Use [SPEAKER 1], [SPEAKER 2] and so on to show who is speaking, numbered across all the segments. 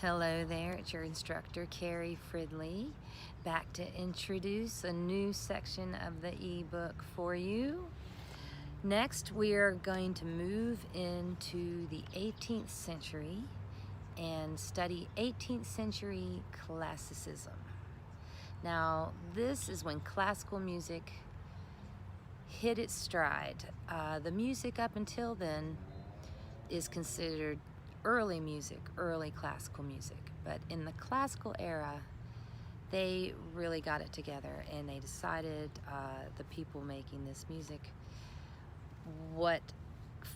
[SPEAKER 1] Hello there, it's your instructor, Cary Fridley, back to introduce a new section of the ebook for you. Next, we are going to move into the 18th century and study 18th century classicism. Now, this is when classical music hit its stride. The music up until then is considered early music, early classical music. But in the classical era, they really got it together and they decided, the people making this music, what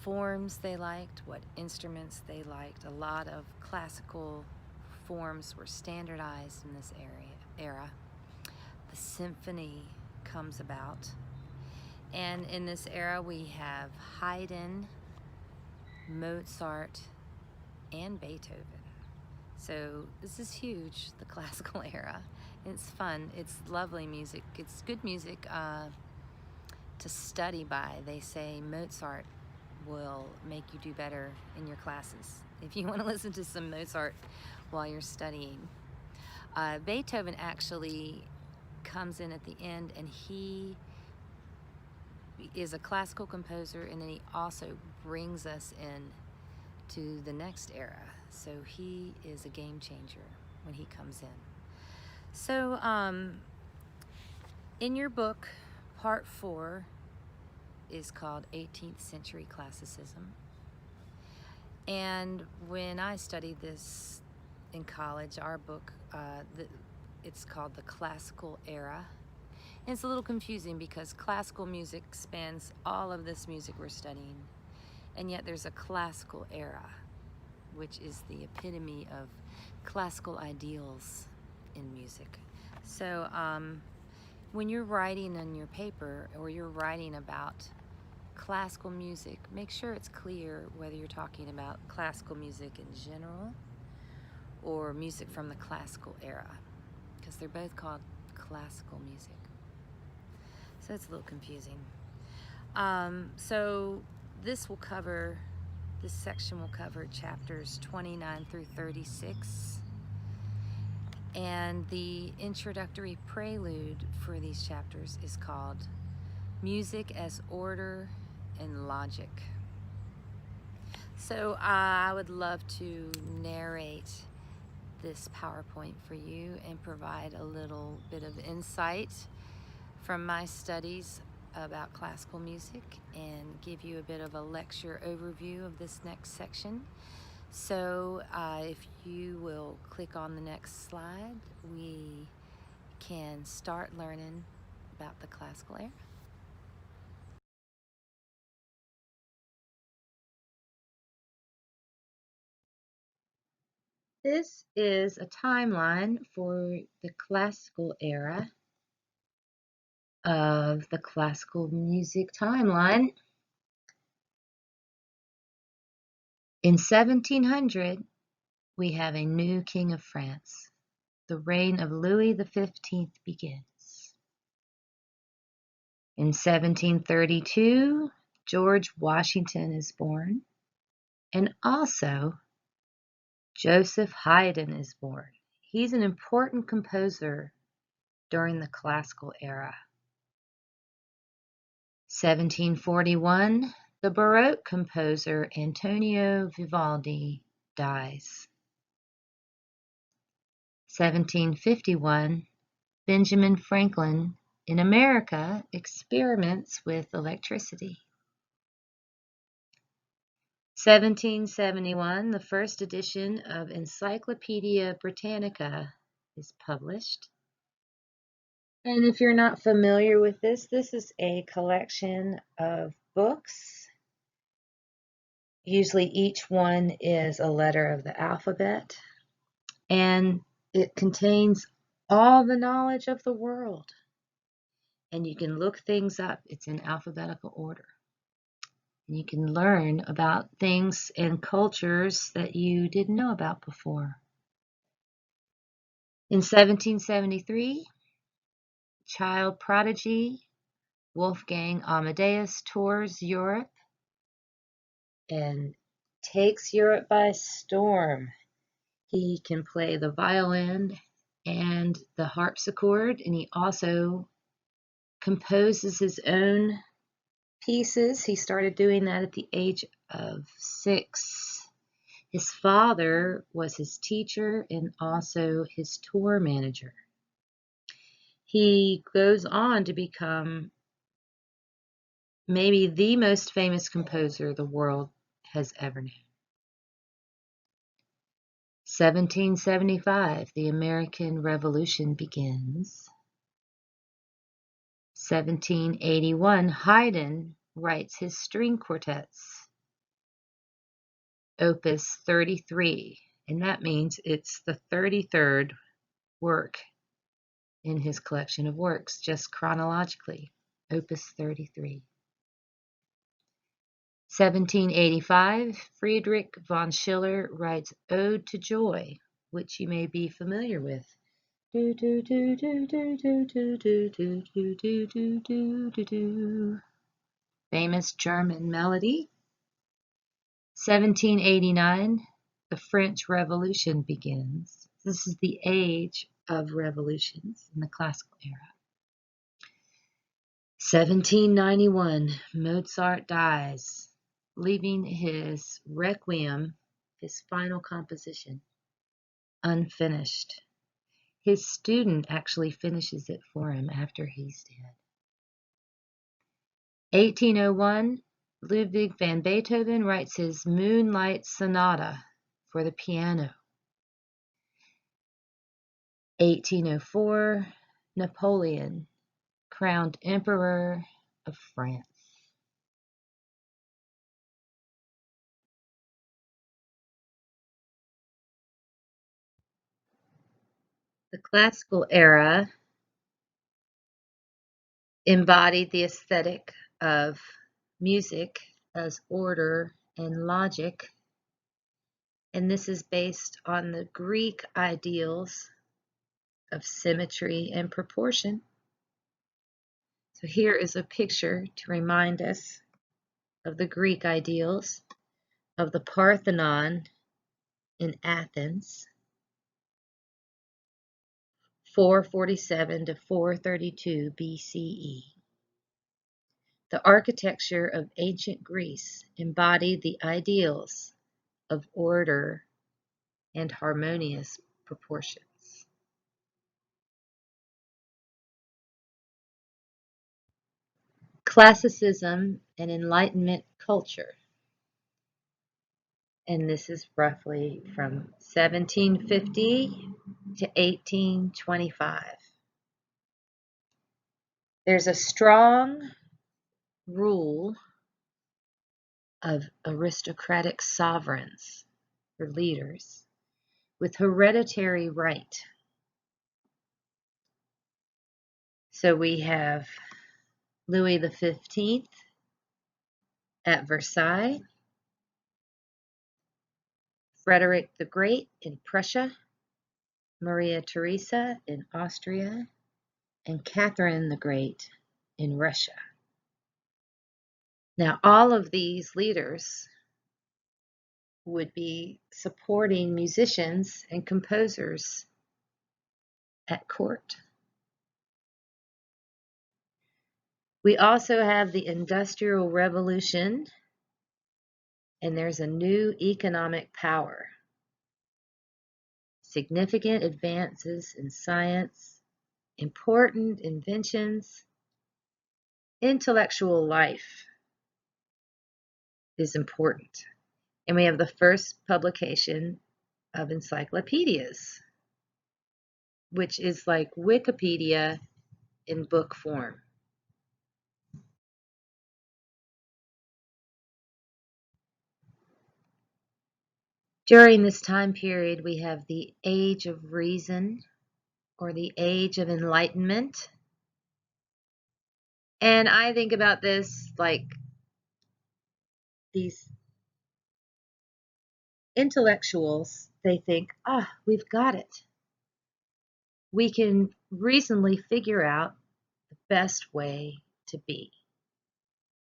[SPEAKER 1] forms they liked, what instruments they liked. A lot of classical forms were standardized in this era. The symphony comes about. And in this era, we have Haydn, Mozart, and Beethoven. So this is huge, the classical era. It's fun, it's lovely music, it's good music to study by. They say Mozart will make you do better in your classes if you want to listen to some Mozart while you're studying. Beethoven actually comes in at the end, and he is a classical composer, and then he also brings us in to the next era. So he is a game changer when he comes in. So in your book, part 4 is called 18th Century Classicism. And when I studied this in college, our book, it's called The Classical Era. And it's a little confusing because classical music spans all of this music we're studying. And yet there's a classical era, which is the epitome of classical ideals in music. So when you're writing on your paper or you're writing about classical music, make sure it's clear whether you're talking about classical music in general or music from the classical era, because they're both called classical music. So it's a little confusing. So this section will cover chapters 29 through 36. And the introductory prelude for these chapters is called Music as Order and Logic. So I would love to narrate this PowerPoint for you and provide a little bit of insight from my studies about classical music and give you a bit of a lecture overview of this next section. So if you will click on the next slide, we can start learning about the classical era. This is a timeline for the classical era of the classical music timeline. In 1700, we have a new king of France. The reign of Louis XV begins. In 1732, George Washington is born, and also Joseph Haydn is born. He's an important composer during the classical era. 1741, the Baroque composer Antonio Vivaldi dies. 1751, Benjamin Franklin in America experiments with electricity. 1771, the first edition of Encyclopedia Britannica is published. And if you're not familiar with this is a collection of books. Usually each one is a letter of the alphabet, and it contains all the knowledge of the world. And you can look things up. It's in alphabetical order. And you can learn about things and cultures that you didn't know about before. In 1773, child prodigy Wolfgang Amadeus tours Europe and takes Europe by storm. He can play the violin and the harpsichord, and he also composes his own pieces. He started doing that at the age of 6. His father was his teacher and also his tour manager. He goes on to become maybe the most famous composer the world has ever known. 1775, the American Revolution begins. 1781, Haydn writes his string quartets, Opus 33, and that means it's the 33rd work in his collection of works, just chronologically, Opus 33. 1785, Friedrich von Schiller writes Ode to Joy, which you may be familiar with. Do do do do do do do do do do do do do do do. Famous German melody. 1789, the French Revolution begins. This is the age of revolutions in the classical era. 1791, Mozart dies, leaving his Requiem, his final composition, unfinished. His student actually finishes it for him after he's dead. 1801, Ludwig van Beethoven writes his Moonlight Sonata for the piano. 1804, Napoleon, crowned Emperor of France. The classical era embodied the aesthetic of music as order and logic, and this is based on the Greek ideals of symmetry and proportion. So here is a picture to remind us of the Greek ideals of the Parthenon in Athens, 447 to 432 BCE. The architecture of ancient Greece embodied the ideals of order and harmonious proportions. Classicism and Enlightenment culture. And this is roughly from 1750 to 1825. There's a strong rule of aristocratic sovereigns or leaders with hereditary right. So we have Louis XV at Versailles, Frederick the Great in Prussia, Maria Theresa in Austria, and Catherine the Great in Russia. Now, all of these leaders would be supporting musicians and composers at court. We also have the Industrial Revolution, and there's a new economic power. Significant advances in science, important inventions, intellectual life is important. And we have the first publication of encyclopedias, which is like Wikipedia in book form. During this time period, we have the Age of Reason, or the Age of Enlightenment. And I think about this like these intellectuals, they think, we've got it. We can reasonably figure out the best way to be,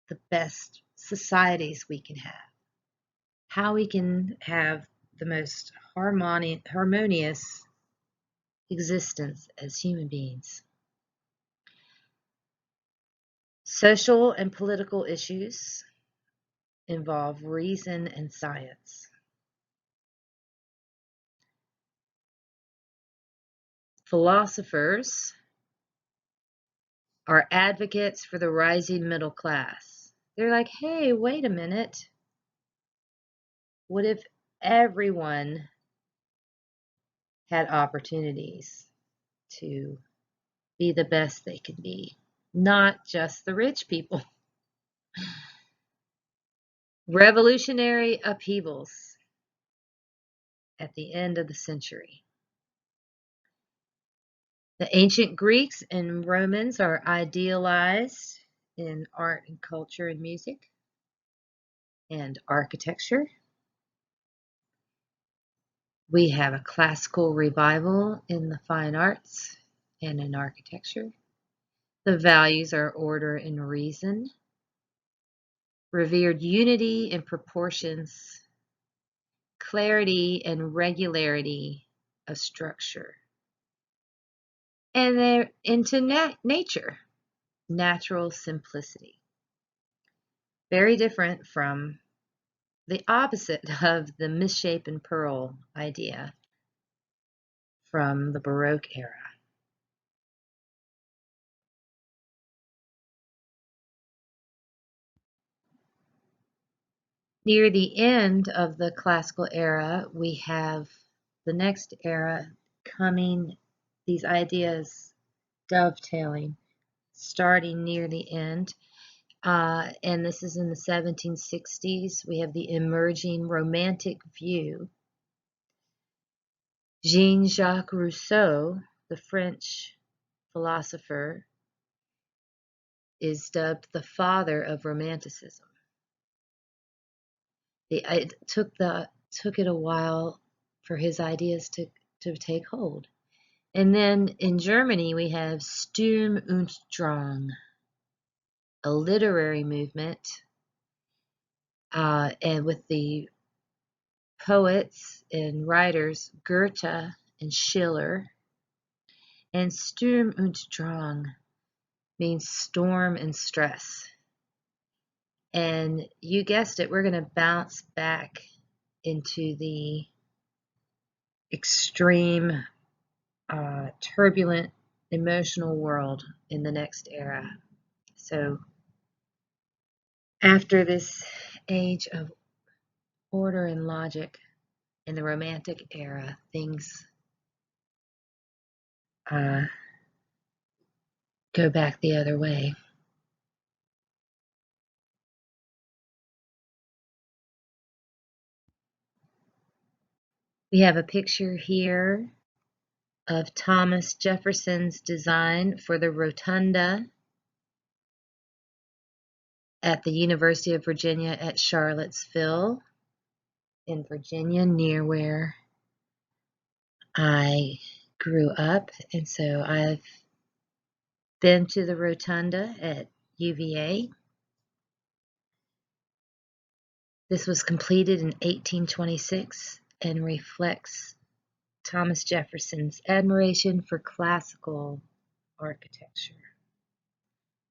[SPEAKER 1] the best societies we can have, how we can have the most harmonious existence as human beings. Social and political issues involve reason and science. Philosophers are advocates for the rising middle class. They're like, hey, wait a minute. What if everyone had opportunities to be the best they could be, not just the rich people? Revolutionary upheavals at the end of the century. The ancient Greeks and Romans are idealized in art and culture and music and architecture. We have a classical revival in the fine arts and in architecture. The values are order and reason, revered unity and proportions, clarity and regularity of structure. And they're into nature, natural simplicity. Very different from the opposite of the misshapen pearl idea from the Baroque era. Near the end of the classical era, we have the next era coming, these ideas dovetailing, starting near the end. And this is in the 1760s. We have the emerging romantic view. Jean-Jacques Rousseau, the French philosopher, is dubbed the father of Romanticism. It took it a while for his ideas to take hold. And then in Germany, we have Sturm und Drang, a literary movement, and with the poets and writers Goethe and Schiller. And Sturm und Drang means storm and stress. And you guessed it, we're going to bounce back into the extreme, turbulent, emotional world in the next era. So after this age of order and logic in the Romantic era, things go back the other way. We have a picture here of Thomas Jefferson's design for the rotunda at the University of Virginia at Charlottesville in Virginia, near where I grew up. And so I've been to the rotunda at UVA. This was completed in 1826 and reflects Thomas Jefferson's admiration for classical architecture.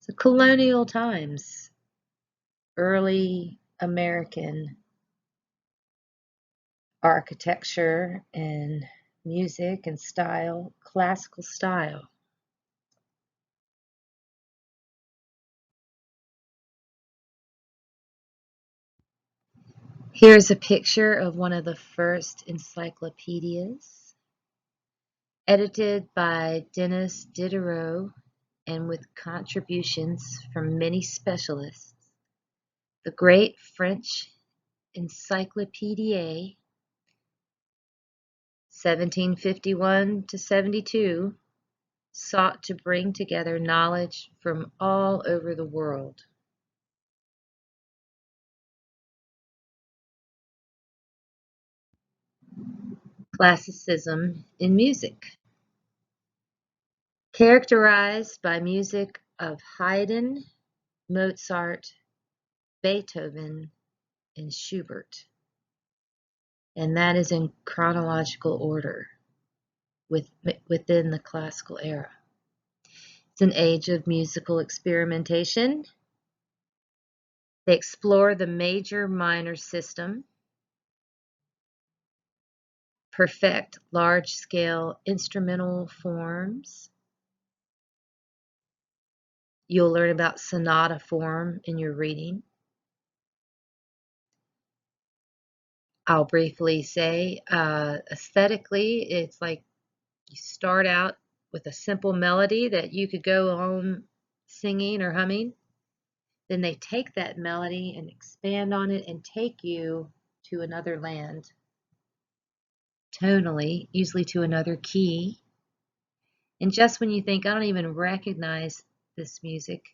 [SPEAKER 1] So colonial times, early American architecture and music and style, classical style. Here's a picture of one of the first encyclopedias, edited by Denis Diderot and with contributions from many specialists. The Great French Encyclopédie, 1751 to 72, sought to bring together knowledge from all over the world. Classicism in music, characterized by music of Haydn, Mozart, Beethoven, and Schubert. and that is in chronological order within the classical era. It's an age of musical experimentation. They explore the major-minor system, perfect large-scale instrumental forms. You'll learn about sonata form in your reading. I'll briefly say, aesthetically, it's like you start out with a simple melody that you could go home singing or humming. Then they take that melody and expand on it and take you to another land, tonally, usually to another key. And just when you think, I don't even recognize this music,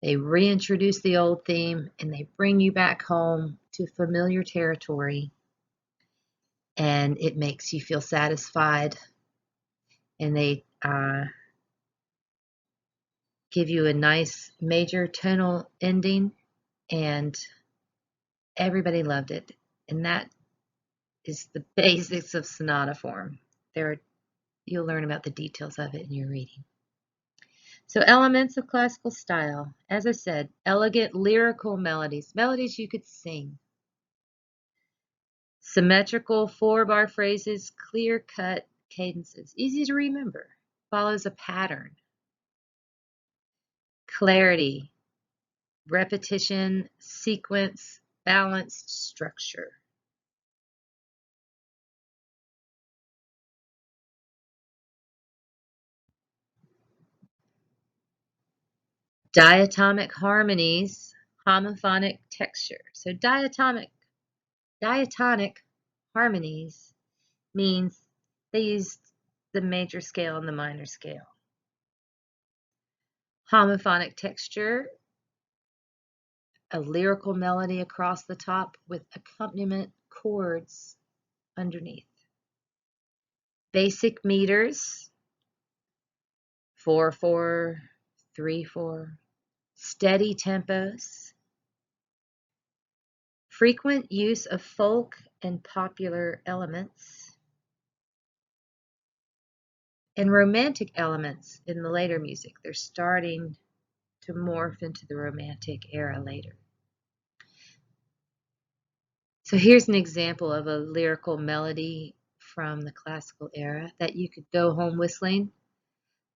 [SPEAKER 1] they reintroduce the old theme and they bring you back home to familiar territory, and it makes you feel satisfied, and they give you a nice major tonal ending, and everybody loved it. And that is the basics of sonata form. You'll learn about the details of it in your reading. So elements of classical style, as I said, elegant lyrical melodies, melodies you could sing. Symmetrical 4-bar phrases, clear-cut cadences, easy to remember, follows a pattern. Clarity, repetition, sequence, balanced structure. Diatomic harmonies, homophonic texture. So diatonic harmonies means they use the major scale and the minor scale. Homophonic texture, a lyrical melody across the top with accompaniment chords underneath. Basic meters, 4/4, 3/4. Steady tempos. Frequent use of folk and popular elements. And romantic elements in the later music. They're starting to morph into the romantic era later. So here's an example of a lyrical melody from the classical era that you could go home whistling.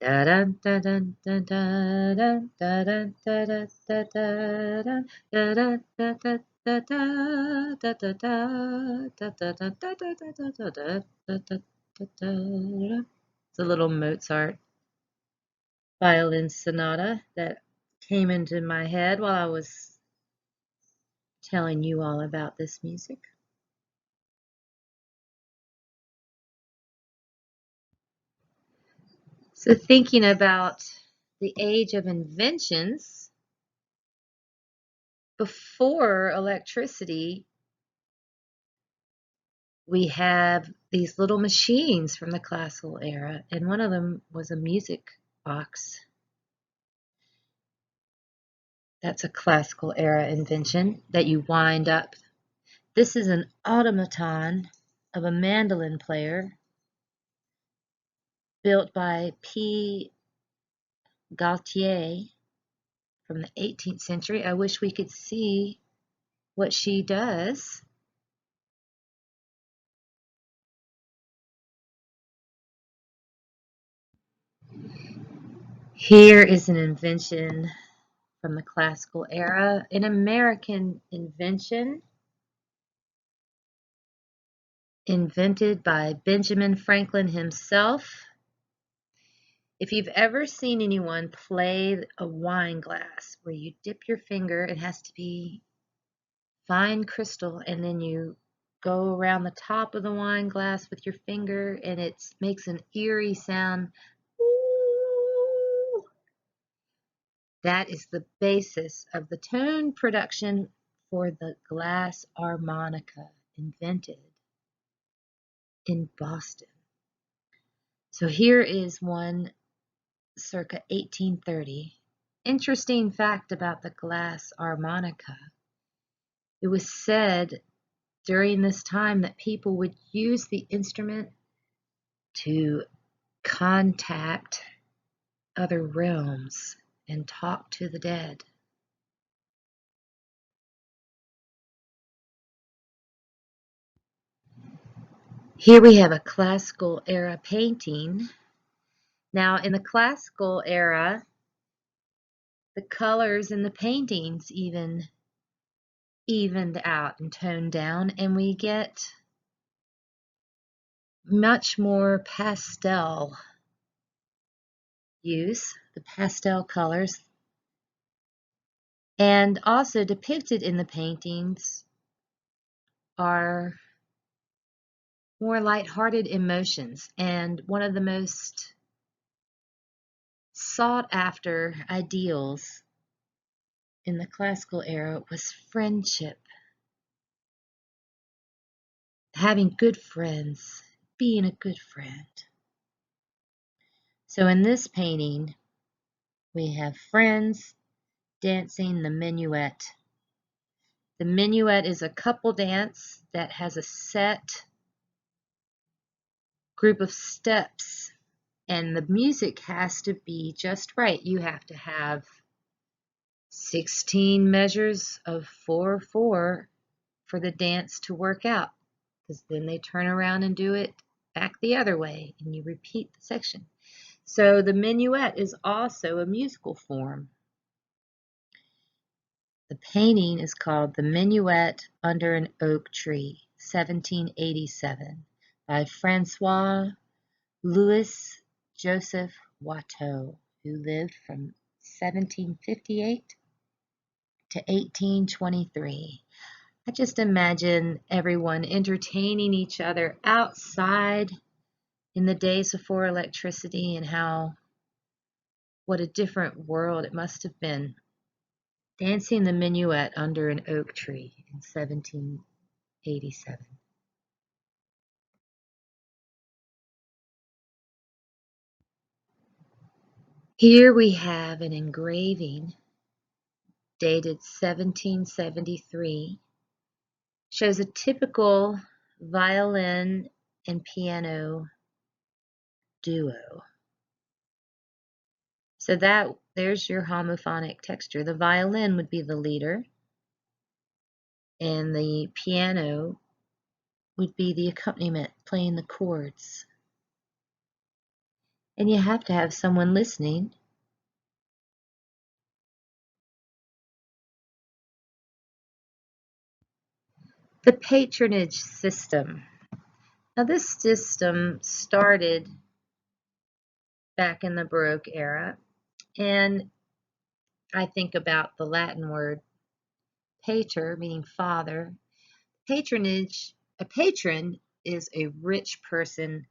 [SPEAKER 1] It's a little Mozart violin sonata that came into my head while I was telling you all about this music. So thinking about the age of inventions, before electricity, we have these little machines from the classical era, and one of them was a music box. That's a classical era invention that you wind up. This is an automaton of a mandolin player built by P. Gaultier from the 18th century. I wish we could see what she does. Here is an invention from the classical era, an American invention invented by Benjamin Franklin himself. If you've ever seen anyone play a wine glass where you dip your finger, it has to be fine crystal, and then you go around the top of the wine glass with your finger, and it makes an eerie sound. Ooh. That is the basis of the tone production for the glass harmonica, invented in Boston. So here is one circa 1830. Interesting fact about the glass harmonica. It was said during this time that people would use the instrument to contact other realms and talk to the dead. Here we have a classical era painting. Now, in the classical era, the colors in the paintings even evened out and toned down, and we get much more pastel use, the pastel colors, and also depicted in the paintings are more lighthearted emotions. And one of the most sought after ideals in the classical era was friendship. Having good friends, being a good friend. So in this painting, we have friends dancing the minuet. The minuet is a couple dance that has a set group of steps, and the music has to be just right. You have to have 16 measures of 4/4 for the dance to work out, because then they turn around and do it back the other way, and you repeat the section. So the minuet is also a musical form. The painting is called The Minuet Under an Oak Tree, 1787, by Francois Louis Joseph Watteau, who lived from 1758 to 1823. I just imagine everyone entertaining each other outside in the days before electricity, and what a different world it must have been. Dancing the minuet under an oak tree in 1787. Here we have an engraving dated 1773. Shows a typical violin and piano duo. So there's your homophonic texture. The violin would be the leader, and the piano would be the accompaniment, playing the chords. And you have to have someone listening. The patronage system. Now this system started back in the Baroque era, and I think about the Latin word pater, meaning father. Patronage, a patron is a rich person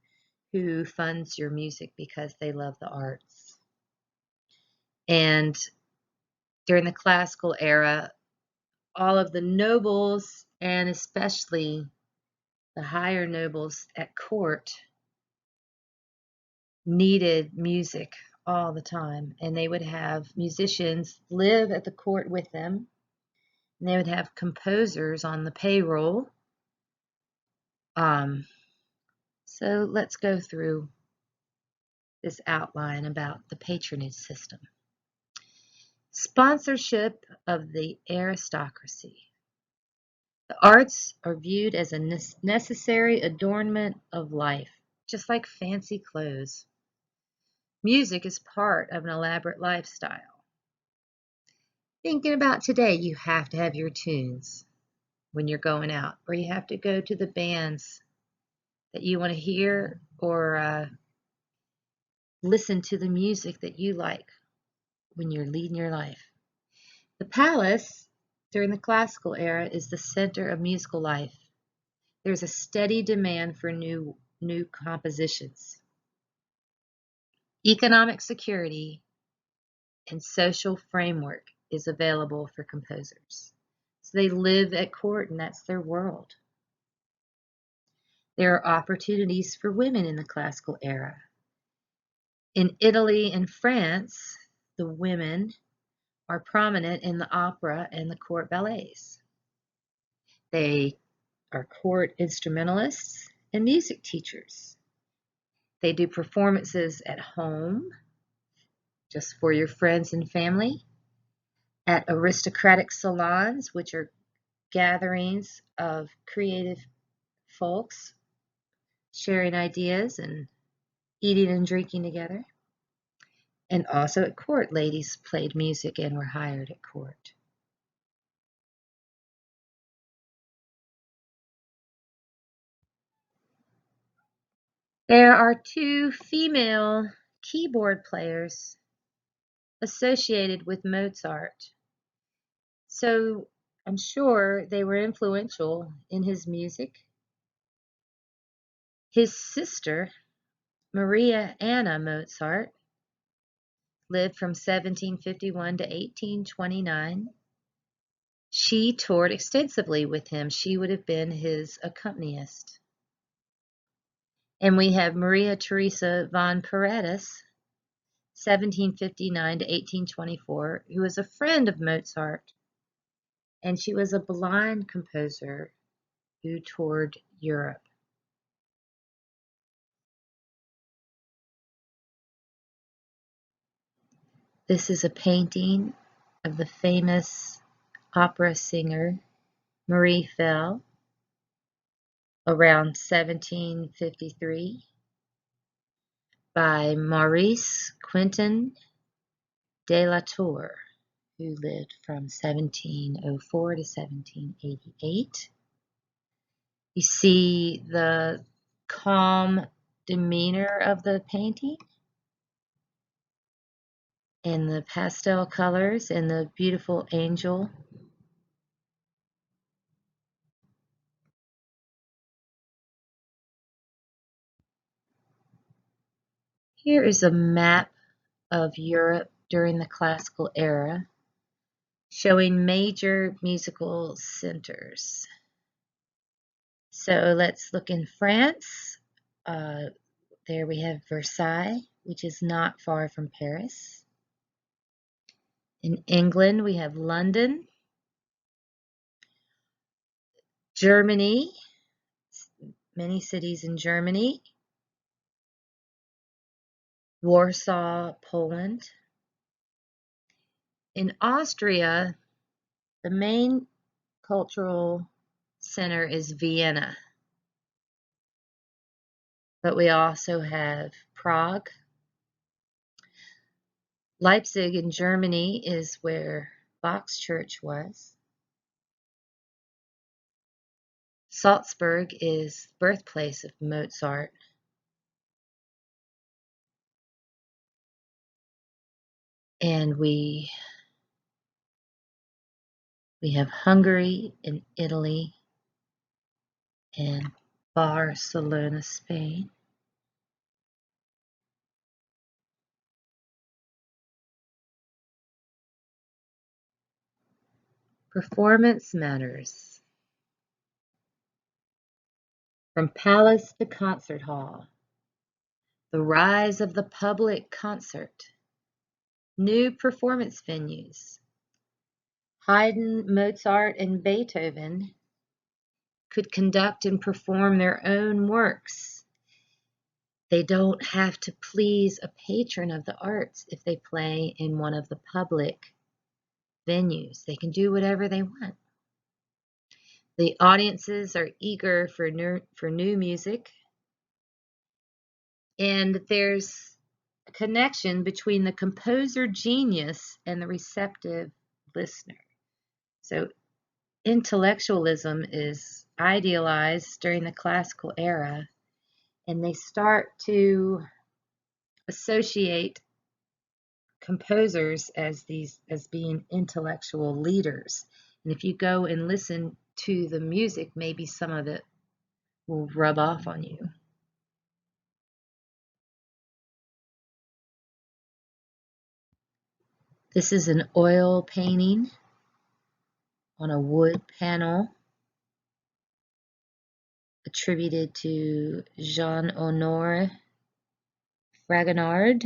[SPEAKER 1] who funds your music because they love the arts. And during the classical era, all of the nobles, and especially the higher nobles at court, needed music all the time, and they would have musicians live at the court with them, and they would have composers on the payroll. So let's go through this outline about the patronage system. Sponsorship of the aristocracy. The arts are viewed as a necessary adornment of life, just like fancy clothes. Music is part of an elaborate lifestyle. Thinking about today, you have to have your tunes when you're going out, or you have to go to the bands that you want to hear, or listen to the music that you like when you're leading your life. The palace during the classical era is the center of musical life. There's a steady demand for new compositions. Economic security and social framework is available for composers. So they live at court, and that's their world. There are opportunities for women in the classical era. In Italy and France, the women are prominent in the opera and the court ballets. They are court instrumentalists and music teachers. They do performances at home, just for your friends and family, at aristocratic salons, which are gatherings of creative folks sharing ideas and eating and drinking together. And also at court, ladies played music and were hired at court. There are 2 female keyboard players associated with Mozart. So I'm sure they were influential in his music. His sister, Maria Anna Mozart, lived from 1751 to 1829. She toured extensively with him. She would have been his accompanist. And we have Maria Theresa von Paredes, 1759 to 1824, who was a friend of Mozart, and she was a blind composer who toured Europe. This is a painting of the famous opera singer Marie Fell around 1753 by Maurice Quentin de la Tour, who lived from 1704 to 1788. You see the calm demeanor of the painting and the pastel colors and the beautiful angel. Here is a map of Europe during the classical era, showing major musical centers. So let's look in France. There we have Versailles, which is not far from Paris. In England, we have London. Germany, many cities in Germany. Warsaw, Poland. In Austria, the main cultural center is Vienna. But we also have Prague. Leipzig in Germany is where Bach's church was. Salzburg is the birthplace of Mozart. And we have Hungary and Italy and Barcelona, Spain. Performance matters. From palace to concert hall, the rise of the public concert, new performance venues. Haydn, Mozart, and Beethoven could conduct and perform their own works. They don't have to please a patron of the arts if they play in one of the public venues. They can do whatever they want. The audiences are eager for new music, and there's a connection between the composer genius and the receptive listener. So intellectualism is idealized during the classical era, and they start to associate composers as being intellectual leaders. And if you go and listen to the music, maybe some of it will rub off on you. This is an oil painting on a wood panel attributed to Jean-Honoré Fragonard,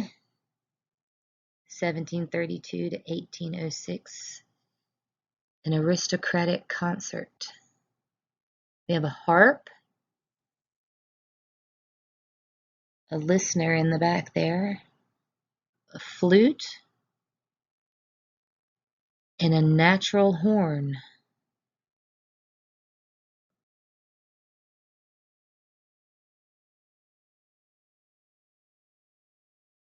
[SPEAKER 1] 1732 to 1806, an aristocratic concert. We have a harp, a listener in the back there, a flute, and a natural horn.